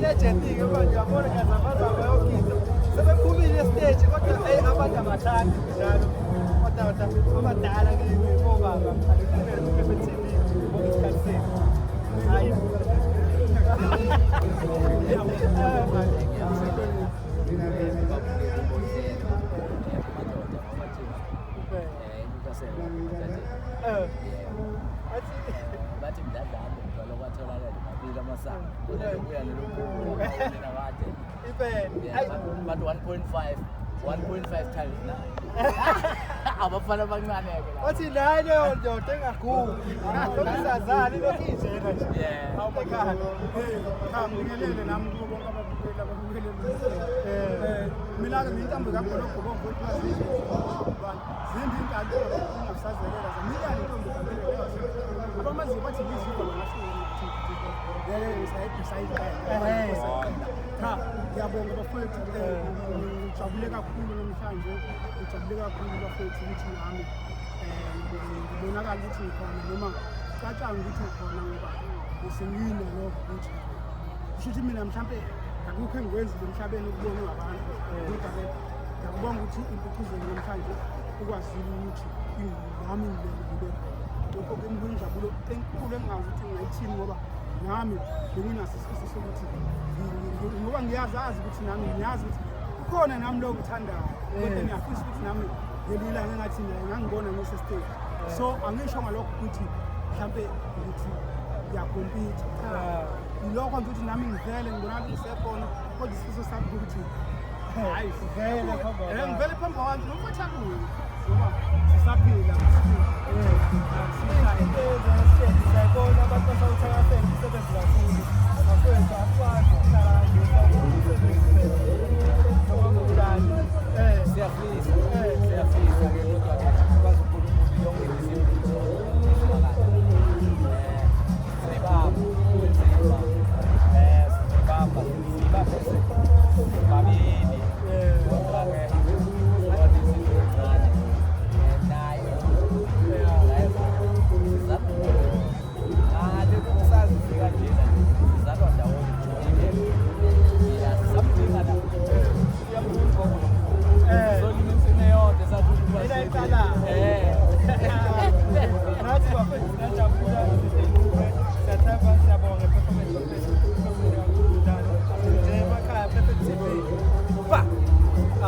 legend ke manje yabona ngiyazamaza yonke sebephumile stage kodwa abantu abathandi njalo kodwa abadala ke bobaba alikumele bebethini ngokusikhathi sethu hayi bathi mdadlana ngalo kwatholakala ngabili amasango uya nelokhu but 1.5 times now abafana abancane ke la wathi naye leyo ndoda engagugi lokusazana lokinjena nje awubekhaya ngibingelele nami kubo bonke ababukeli ababukeli mina ke intambo kakhulu ogobongo phezulu zindi intanto ungasazelela zamika intombi kakhulu abamazi bathi biziko ngashilo cha ngiyabonga bafowethu ngijabule kakhulu namhlanje ngijabule kakhulu bafowethu ukuthi nami ngibonakala ukuthi ngikhona noma cacanga ukuthi ngikhona ngoba ngisengine lokho ukuthi kushuthi mina mhlambe akukho engikwenzi emhlabeni ukubona ngabantu kodwa ke ngiyabonga ukuthi impucuzelo namhlanje ukwazile ukuthi ingami ngibele lokho ke ngiyinjabulo enkulu engazi ukuthi ngiyithini ngoba nami benginasifiso sokuthi ngoba ngiyazazi ukuthi nami ngiyazi ukuthi kukhona nami lokuthandayo kodwa ngiyafisa ukuthi nami ngelila ngathi ngangibona ngisestage so angisho ngalokho ukuthi mhlambe ukuthi ngiyakompete yilokho ukuthi nami ngivele ngibona ngisekhona kodwa isifiso sami ukuthi hayi sivele phambili ngivele phambili kwami noma thathuwe ngoba sisaphila sayibona abantu basawuthakasela